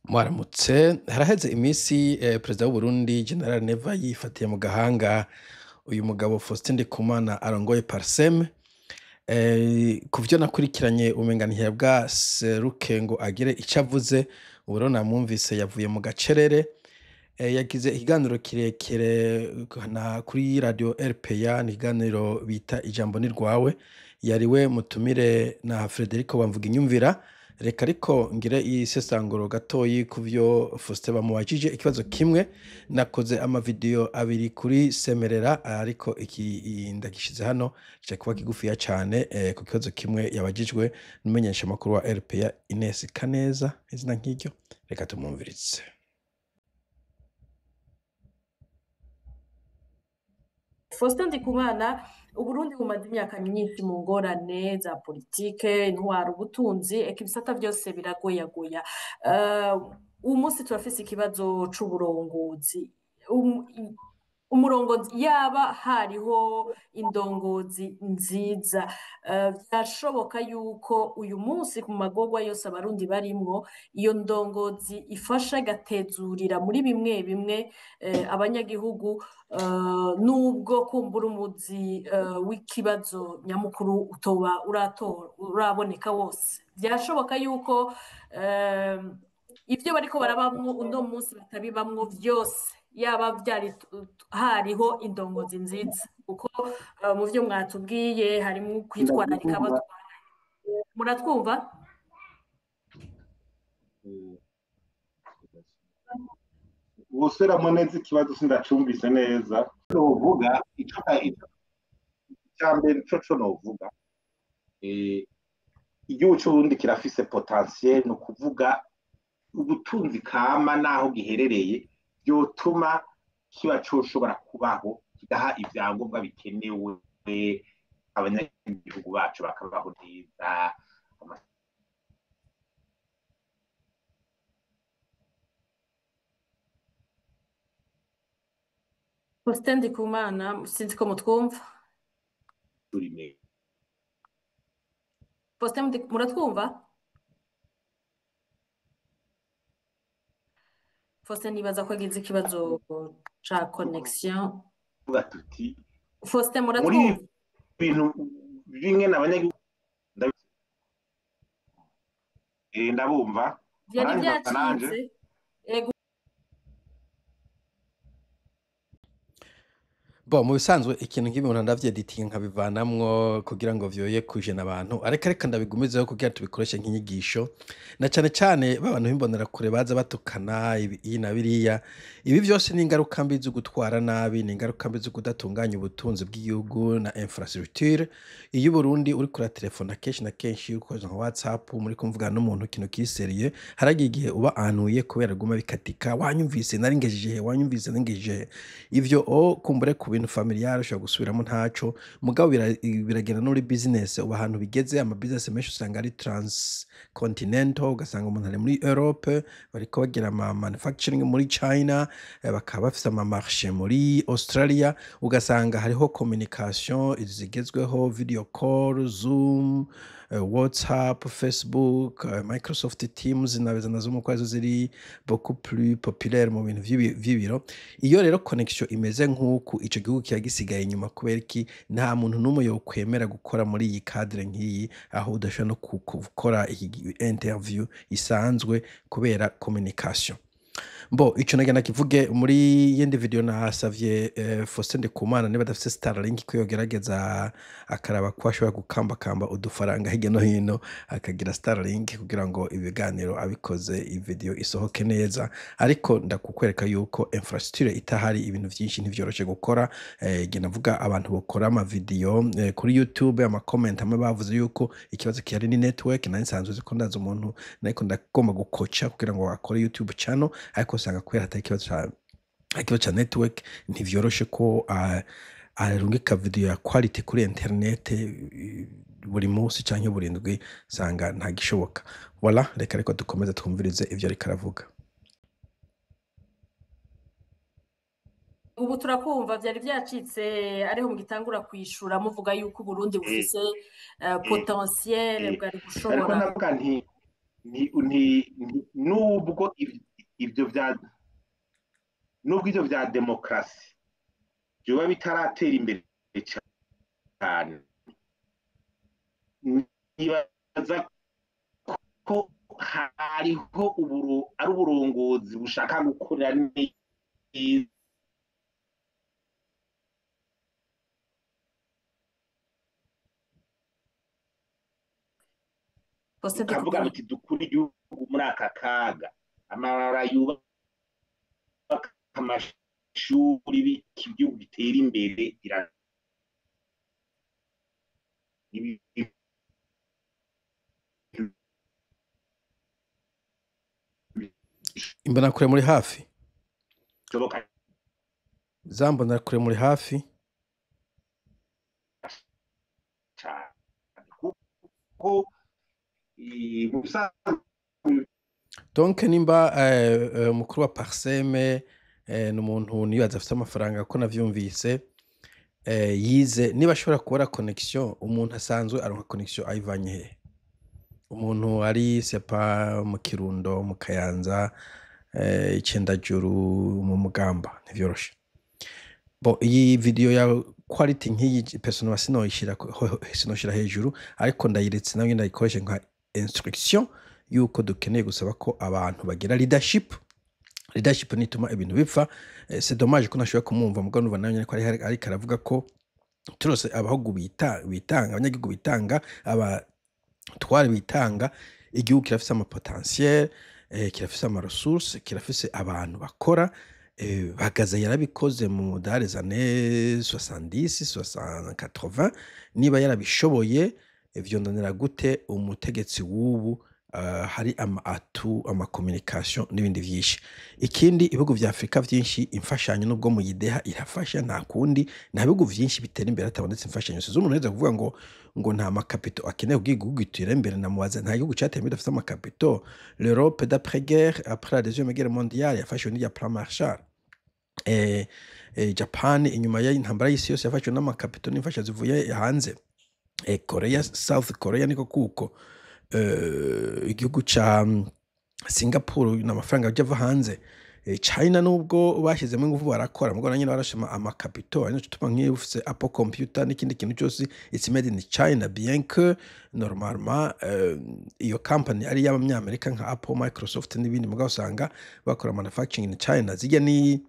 Mwaramutse haraheze imisi perezida w'u Burundi General Neva yifatiye mu gahanga uyu mugabo Faustin Ndikumana arongoye Parsem. Kuvyo nakurikiranye umenga ntiyabwa seruke ngo agire ico avuze, ubu rero namwumvise yavuye mu gacerere. Yagize ikiganiro kirekire kuri radio RPA, ni ikiganiro bita ijambo ni rwawe, yariwe mutumire na Frederico Bamvuginyumvira. Reka ariko ngire isesanguro gatoyi kuvyo Faustin bamubajije. Ikibazo kimwe nakoze amavideo abiri kuri Semerera, ariko iki ndagishize hano cyo kuba kigufiya cyane. Ku kibazo kimwe yabajijwe n'umumenyesha makuru wa RPA Ines Kaneza, izina nk'iryo, reka tumwumviritse. Faustin Ndikumana, Uburundi bumaze imyaka myinshi mu ngorane za politike, intwaro, ubutunzi, ibisata byose biragoyagoya. Uyu munsi turafise ikibazo c'uburongozi. Umurongozi yaba hariho indongozi nziza, byashoboka yuko uyu munsi ku magorwa yose abarundi barimwo, iyo ndongozi ifasha gatezurira muri bimwe bimwe abanyagihugu, nubwo kumbura umuzi w'ikibazo nyamukuru utoba uraboneka wose. Byashoboka yuko ivyo bariko barabamwo uno munsi batabibamwo vyose, yaba byari hariho indongozi nziza, kuko mu vyo mwatubwiye harimo kwitwararika abatwara. Muratwumva? Gusubiramo neza ikibazo sindacumvise neza. Novuga ico cyambere co novuga, igihugu c'Uburundi kirafise potentiel, no kuvuga ubutunzi kama naho giherereye byotuma kiba coshobora kubaho, kigaha ivyangombwa bikenewe abanyagihugu bacu bakabaho neza. Faustin Ndikumana, sinzi ko mutwumva. Faustin muratwumva? Faustin nibaza ko agize ikibazo ca connection. Faustin muratwumva? Muri bintu bimwe n'abanyagihugu ndabumva. Byari byacitse. Mu bisanzwe ikintu nk'ibintu ndavyeditinga nkabivanamwo kugira ngo vyoye kujena abantu, ariko reka ndabigumizeho kugira tubikoreshe nk'inyigisho, na cane cane babantu bimbonera kure baza batukana iyi na biriya. Ibi vyose ni ingaruka mbi zo gutwara nabi, ni ingaruka mbi zo kudatunganya ubutunzi bw'igihugu na infrastructure. Iyo Burundi uri kura telefona kenshi na kenshi ukoze nka WhatsApp muri kumvugana n'umuntu ikintu kiseriye, haragiye igihe uba anuye kubera guma bikatika, wanyumvise naringejeje, wanyumvise naringejeje. Ivyo kumbure ku bintu familiar ushobora gusubiramo ntaco, mugabo biragenda no muri business. Uba ahantu bigeze ama business menshi usanga ari transcontinental, ugasanga umuntu ari muri Europe bariko bagira ama manufacturing muri China, bakaba bafise ama marché muri Australia, ugasanga hariho communication izigezweho, video call, Zoom, WhatsApp, Facebook, Microsoft Teams nazo mu kwazo ziri beaucoup plus populaire mu bintu vy'ibiro. Iyo rero connection imeze nk'uku, ico gihugu kiragisigaye inyuma, kubera iki nta muntu n'umwe yokwemera gukora muri iyi cadre nk'iyi, aho udashobora no gukora interview isanzwe kubera communication. Ico nagenda kivuge muri yindi video nasavye Faustin Ndikumana niba dafise Starlink ko yogerageza akaraba ko ashobora gukamba udufaranga hirya no hino, akagira Starlink kugira ngo ibiganiro abikoze i video isohoke neza. Ariko ndakukwereka yuko infrastructure itahari, ibintu vyinshi ntivyoroshe gukora. Genda vuga abantu bokora ama video kuri YouTube, ama comment amwe bavuze yuko ikibazo kihari ni network. Nari nsanzwe ziko ndaza umuntu nariko ndagomba gukocha kugira ngo akore YouTube channel, ariko usanga kwera atari ikibazo ca network. Ntivyoroshe ko arungika video ya quality kuri internet buri munsi canke buri ndwi, sanga nta gishoboka. Voilà, reka ariko dukomeze twumvirize ivyo ariko aravuga. Ubu turakumva, byari byacitse ariho mugitangura kwishura muvuga yuko Burundi bufise potentiel bwari gushobora. nubwo ibyo bya demokarasi byoba bitaratera imbere cyane, nibaza ko hariho ari uburongozi bushaka gukora neza ukavuga muti dukura igihugu muri aka kaga, amabara yubaka amashuri igihugu gitera imbere Imbonerakure muri hafi, za mbonerakure muri hafi kuko donc nimba umukuru wa Parseme ni umuntu nibaza afite amafaranga ko navyumvise, yize niba ashobora kubura connection, umuntu asanzwe aronka connection ayivanye he? Umuntu ari sepa mu Kirundo, mu Kayanza, Icendajuru, mu Mugamba, ntivyoroshe. Bon, iyi video ya quality nk'iyi personnel sinoshira hejuru, ariko ndayiretse nawe ndayikoreshe nka instruction yuko dukeneye gusaba ko abantu bagira leadership nituma ibintu bipfa. C'est dommage ko nashobora kumwumva mugabo numva nawe ko ari karavuga ko turose abahugu bitanga abanyagihugu bitanga abatware bitanga, igihugu kirafise ama potentiel, kirafise ama ressources, kirafise abantu bakora. Bagaza yarabikoze mu des années 70 80, niba yarabishoboye vyondonera gute umutegetsi w'ubu hari ama communication n'ibindi vyinshi. Ikindi ibihugu vya Afrika vyinshi imfashanyo nubwo mu yideha irafasha, nta kundi nta bihugu vyinshi bitera imbere atabonetse imfashanyo. Sizo umuntu neza kuvuga ngo nta makapito akeneye ubw'igihugu gitera imbere, na mubaza nta gihugu cyateye imbere afite amakapito. L'Europe d'après guerre, après la deuxième guerre mondiale, yafashwe n'irya plan Marshall. Japan inyuma y'intambara y'isi yose yafashwe n'amakapito n'imfashanyo zivuye hanze. Korea, South Korea niko kuko. Igihugu ca Singapore n'amafaranga ajava hanze. China nubwo bashyizemo ingufu barakora, mugabo nyine barashima amakapito, ari cyo tuma nk'iyo ufite Apple computer n'ikindi kintu cyose it's made in China, bien que normalement iyo company ari y'abanyamerika nka Apple, Microsoft n'ibindi, mugabo usanga bakora manufacturing in China, zijya ni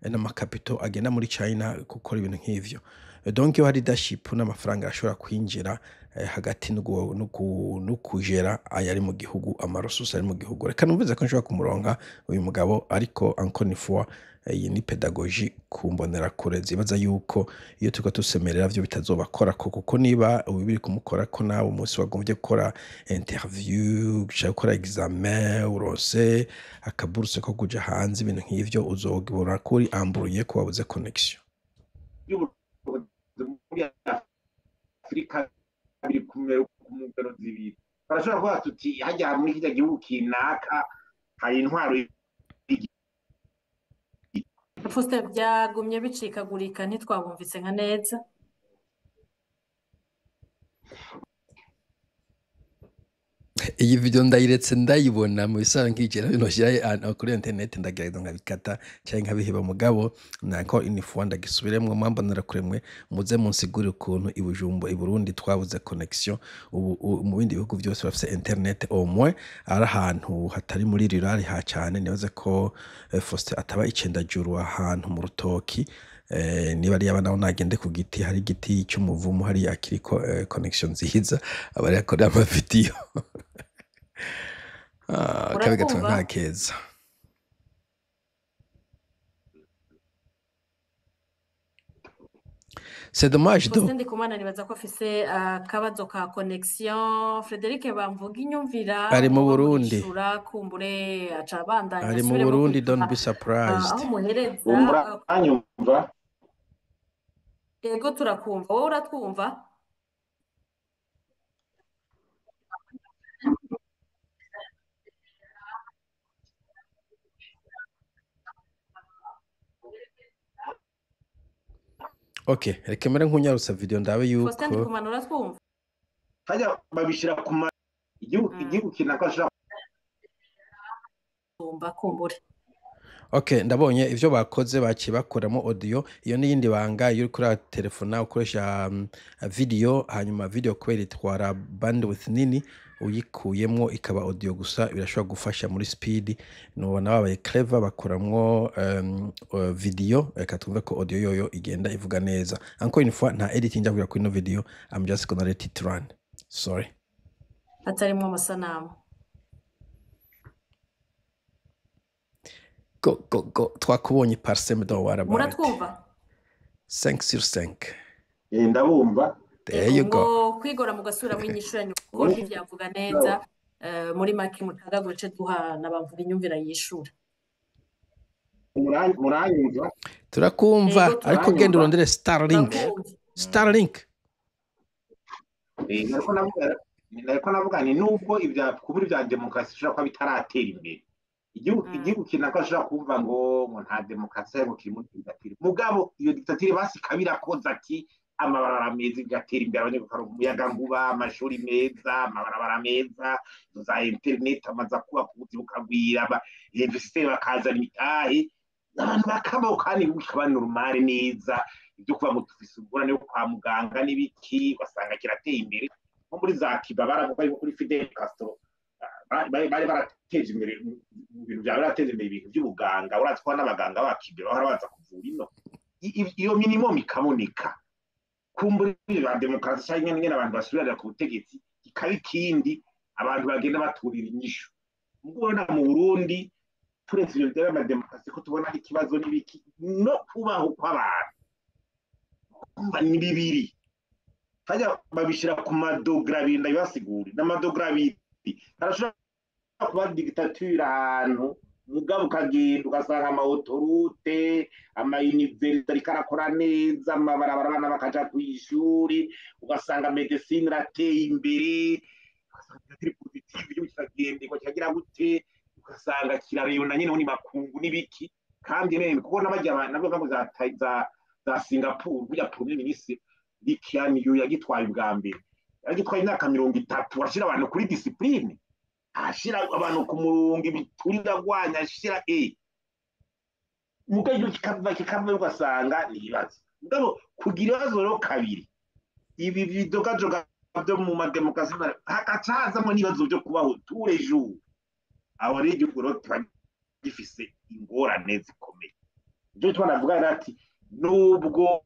n'amakapito agenda muri China gukora ibintu nk'ivyo. Donc iyo hari leadership n'amafaranga ashobora kwinjira hagati no kujera ayari mu gihugu, amaresources ari mu gihugu. Reka numvize ko nshobora kumuronka uyu mugabo, ariko encore une fois iyi ni pedagogie kumbonera kure zibaza yuko iyo tuko tusemerera byo bitazobakora kuko niba ubibiri kumukora ko nawe umunsi wagombye gukora interview, gushaka gukora examen, urose akaburuse ko kuja hanze, ibintu nk'ivyo uzogibura kuri ambruye ko wabuze connection. Afrika biri kumero zibiri, barashobora kuba tuti hajya muri kijya gihugu kinaka hari intwaro Faustin, byagumye bicikagurika ntitwabumvise nka neza. Iyi video ndayiretse ndayibona mu bisara nk'igera binoshira kuri internet, ndagerageza nkabikata cyangwa nkabiheba, mugabo nako inifuwa ndagisubiremwe mwambonera kuremwe muze munsigure ukuntu ibujumbo i Burundi twabuze connection. Ubu mu bindi bihugu byose bafite internet au moins ari ahantu hatari muri rural ha cyane. Nibaze ko Faustin ataba Icendajuru ahantu mu Rutoki, niba ari abana nagende ku giti, hari igiti cy'umuvumu hari akiriko connection zihiza abari akora ama video kabigatwa nta keza. C'est dommage do. Faustin Ndikumana nibaza ko afise akabazo ka connection. Frederic Bamvuga inyumvira ari mu Burundi, kumbure acabandanya ari mu Burundi, don't be surprised. aho muhereza anyumva. Yego turakumva, wowe uratwumva? Okay, reka mbere nkunyarutsa video ndabe yuko Faustin Ndikumana uratwumva? Hajya babishira ku igihugu kinaka gusumba kumbure. Okay, ndabonye ivyo bakoze baciye bakuramo audio, iyo n'iyindi banga iyo uriko telefona ukoresha video, hanyuma video kubera itwara bandwidth nini, uyikuyemwo ikaba audio gusa birashobora gufasha muri speed. Nubona babaye clever bakuramwo video, reka twumve ko audio yoyo igenda ivuga neza. Encore une fois nta editing njya kuri ino video, I'm just gonna let it run. Sorry. Hatarimwo amasanamu. Go. Twakubonye Parsem, don't worry about it. Muratwumva? 5 sur 5. ndabumva. There you go. Ngo kwigora mugasubiramo inyishuranyo kuko ntivyavuga neza, muri make mutaga guce duha n'abavuga inyumvira yishura. Muranyumva? Turakumva, ariko genda urondere Starlink. Starlink. Nariko navuga ni nubwo ibya kubura ibya demokarasi bishobora kuba bitaratera imbere. Igihugu kinako ashobora kumva ngo nta demokarasi ariko kiri muri dictature. Mugabo iyo dictature basika birakoza ati amabarabara meza igatera imbere, abanyarwanda umuyaga nguba, amashuri meza, amabarabara meza, za internet amaza kuba kubuzi bukagwira, investir bakazana imitahe, abantu bakabaho kandi bikaba normal neza. Ibyo kuba ngo tufise ubugorane yo kwa muganga n'ibiki basanga kirateye imbere. Nko muri za Cuba baravuga yuko kuri Fidel Castro bari barateje imbere ibintu bya barateze imbere ibintu by'ubuganga, uratwa n'abaganga ba Cuba bahora baza kuvura ino. Iyo minimum ikaboneka kumbura ba demokarasi cyangwa nyine abantu basubirira ku butegetsi ikaba ikindi abantu bagenda baturira inyishu. Mubona mu Burundi turetse ibyo by'ama demokarasi ko tubona ikibazo n'ibiki no kubaho kw'abantu ni bibiri. Fajya babishira ku madogra binda bibasigura n'amadogra abiri. Arashobora kuba dictature ahantu mugabo ukagenda ugasanga amaautorite, amayuniversite ariko arakora neza, amabarabara abana bakaja kw'ishuri, ugasanga medicine irateye imbere, ugasanga kiri positive igihugu kikagenderwa kikagira gute, ugasanga kirareyona nyine ni makungu n'ibiki. Kandi rero kuko n'abajya nabo za Singapore burya premier ministre Lee Kuan Yew yagitwaye ubwa mbere, yagitwaye imyaka 30, ashira abantu kuri discipline, ashira abantu ku murongo, ibiturira gwanya, ashira mugayo kikava ugasanga nibaza. Mugabo kugira ibibazo rero kabiri, ibi bidogajoga byo mu mademokarasi hakacazamo n'ibibazo byo kubaho turejo, aho rero igihugu rero gifise ingorane zikomeye. Ibyo twanavuga ati nubwo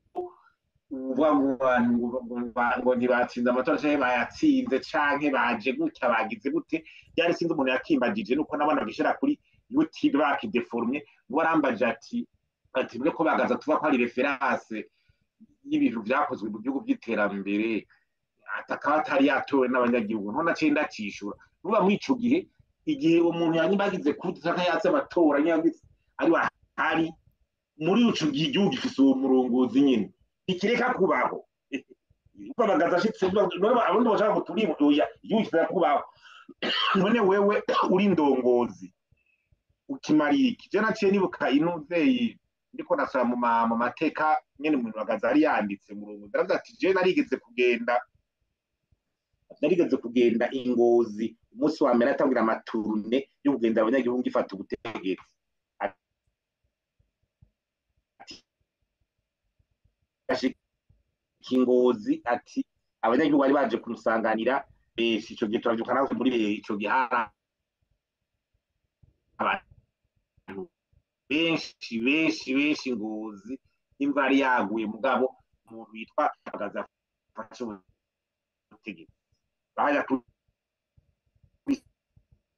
ngo ntibatsinze amatora canke bayatsinze canke baje gutya bagize gute, byari sinzi umuntu yakimbagije nuko nabona gishira kuri YouTube bakideformye ngo arambaje ati mwe ko bagaza tuva ko ari reference y'ibintu byakozwe mu gihugu by'iterambere atakaba atari yatowe n'abanyagihugu none acenda cishura. Nuba muri ico gihe igihe umuntu yanyibagize kutaka yatse amatora nyanditse ari muri ico gihugu gifise uwo murongozi nyine ikireka kubaho uko bagaza shitse none abundi bashaka guturimu oya yujira kubaho. None wewe uri ndongozi ukimariki je naciye nibuka inuvyeyi ndiko nasaba mu mateka nyene umuntu bagaza ari yanditse murongo ndavuga ati je narigeze kugenda Ingozi umunsi wa mbere atangira amaturune yo kugenda abanyagihugu ngifata ubutegetsi Kingozi ati abanyagihugu bari baje kumusanganira ico gihe turavyuka nawe muri ico gihara benshi Ngozi imva ari yaguye mugabo umuntu witwa bagaza fashe ubutegetsi baja kuri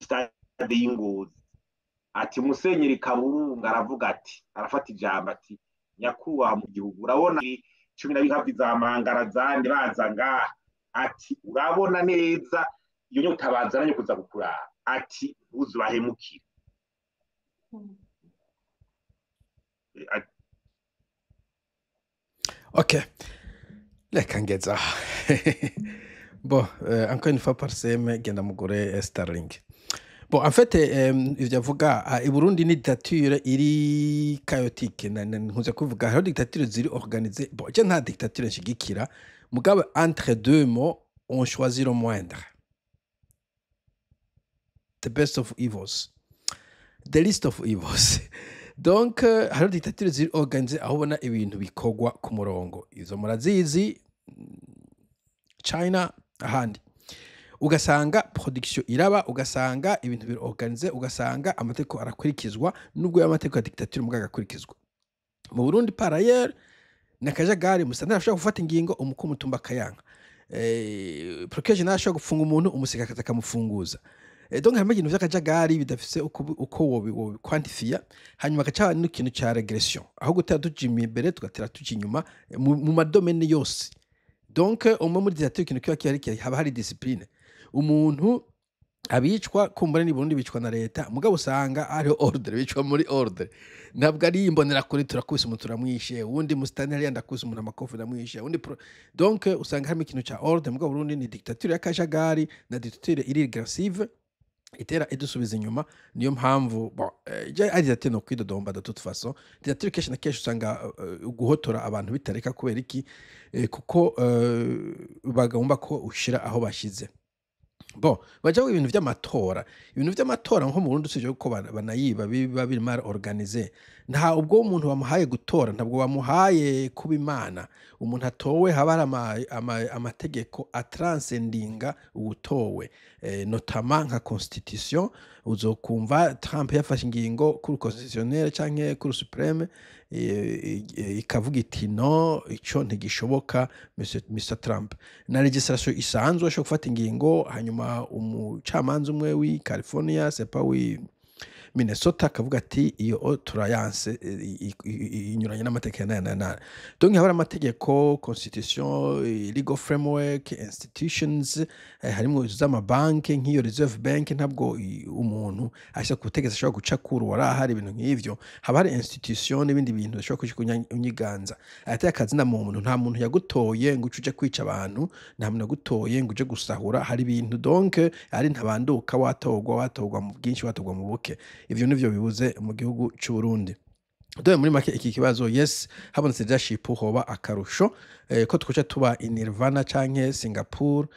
stade y'Ingozi ati Musenyeri Kaburunga aravuga ati arafata ijambo ati nyakubahwa mu gihugu urabona 12 za mangara zande baza ngaha ati urabona neza iyo nyota bazaranye kuza gukura ati uzubahemukira. Okay, reka ngeza bon encore une fois Parsem genda mugore Starlink. Bon, en fait, ivyo avuga i Burundi ni dictature iri chaotique, ntuze kuvuga hari dictature ziri organisée. Bon, je nta dictature nshigikira, mugabo entre deux mots, on choisit le moindre. The best of evils. the list of evils. Donc hariho dictature ziri organize aho ubona ibintu bikorwa ku murongo, izo murazizi, China ahandi ugasanga production iraba, ugasanga ibintu biri organize, ugasanga amategeko arakurikizwa, nubwo y'amategeko ya dictature mugaga akurikizwa. Mu Burundi par ailleurs nakajagari musantara ashobora gufata ingingo umukuru mutumba kayanga, procureur general ashobora gufunga umuntu umusika akaza akamufunguza. Donc harimo ibintu vy'akajagari bidafise uko wobi quantifia, hanyuma gaca n'ikintu ca regression, aho gutera tujimye imbere tugatera tujinyuma mu madomene yose. Donc umwe muri dictature ikintu kiba kihari haba hari discipline. Umuntu abicwa kumbura ni Burundi bicwa na leta, mugabo usanga ari order, bicwa muri order. Ntabwo ari imbonera kuri turakubise umuntu turamwishe, uwundi mustaneri yandakubise umuntu amakofi namwishe, uwundi donc usanga harimo ikintu ca order. Mugabo Burundi ni dictature y'akajagari na dictature irregressive itera idusubiza inyuma. Niyo mpamvu ari ati no kwidodomba de toute façon dictature kenshi na kenshi usanga guhotora abantu bitareka kubera iki, kuko bagomba ko ushira aho bashize. Bajaho ibintu vy'amatora nko mu Burundi usije uko banayiba biba biri mal organisé. Nta ubwo umuntu bamuhaye gutora, ntabwo bamuhaye kuba imana. Umuntu atowe haba hari amategeko atranscendinga utowe, notamment nka constitution. Uzokumva Trump yafashe ingingo kuri constitutionnel canke kuri supreme, ikavuga iti no ico ntigishoboka Mr Trump. Na legislation isanzwe ashobora gufata ingingo, hanyuma umucamanza umwe wi California sepa wi Minnesota akavuga ati iyo turayanse inyuranye n'amategeko na. Donc haba amategeko, constitution, legal framework, institutions, harimo z'amabanki nk'iyo Reserve Bank. Ntabwo umuntu ashaka gutegeza ashobora guca kuru wara hari ibintu nk'ivyo, haba hari institution n'ibindi bintu ashobora kunyiganza. Ati akazi na muntu, nta muntu yagutoye ngo uje kwica abantu, nta muntu yagutoye ngo uje gusahura, hari ibintu donc ari ntabanduka watogwa mu bwinshi, watogwa mu buke. Ivyo nivyo bibuze mu gihugu cy'u Burundi. Doye muri make iki kibazo yes habonetse leadership hoba akarusho, ko twoca tuba in Nirvana canke Singapore.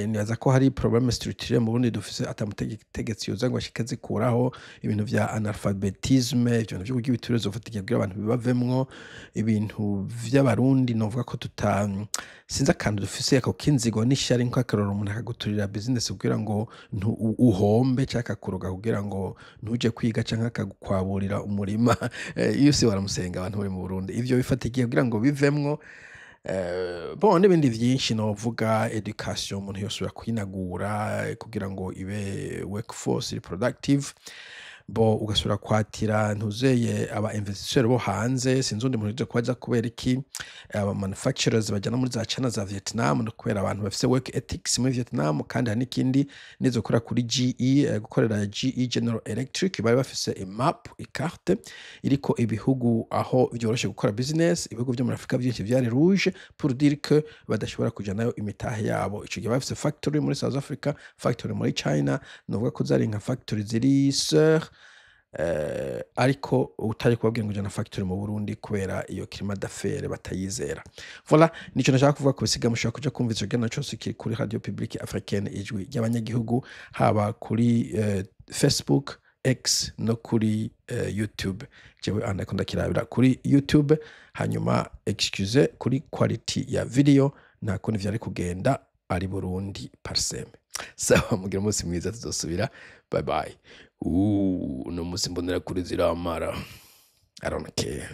Nibaza ko hari problème structurelle mu Burundi dufise atamutegetsi yoza ngo ashike zikuraho ibintu vya analphabetisme, ibintu byo kugira ibiturezo fatiye kugira abantu bibavemwo, ibintu vy'abarundi novuga ko sinza kandi dufise ako kinzigo n'ishari nko akaroro umuntu akaguturira business kugira ngo uhombe cyaka kuroga kugira ngo ntuje kwiga canke akagukwaburira umurima. Iyo se waramusenga abantu bari mu Burundi ivyo bifatikiye kugira ngo bivemwo. N'ibindi vyinshi novuga education umuntu yosubira kwinagura kugira ngo ibe workforce productive. Ugasubira kwatira ntuzeye aba investisseurs bo hanze, sinzundi muntu uje kwaza kubera iki aba manufacturers bajana muri za China za Vietnam, no kubera abantu bafise work ethics muri Vietnam. Kandi hari n'ikindi nizo kora kuri GE, gukorera GE General Electric bari bafise map carte iriko ibihugu aho byoroshe gukora business. Ibihugu byo muri Afrika byinshi byari rouge pour dire que badashobora kuja nayo imitahe yabo. Ico gihe bafise factory muri South Africa, factory muri China, novuga ko zari nka factory ziri sœur, ariko utari kubabwira ngo jana factory mu Burundi kubera iyo climat d'affaires batayizera. Voilà, nico nashaka kuvuga ko bisiga mushaka kuja kumva ico gena cyose kiri kuri Radio Publique Africaine, ijwi ry'abanyagihugu, haba kuri Facebook, X no kuri YouTube. Jewe andakunda kirabira kuri YouTube, hanyuma excuse kuri quality ya video nta kundi vyari kugenda ari Burundi parseme. Sawa, mugira umunsi mwiza, tuzosubira. Bye bye. No musi mbonera kuri ziramara. I don't care.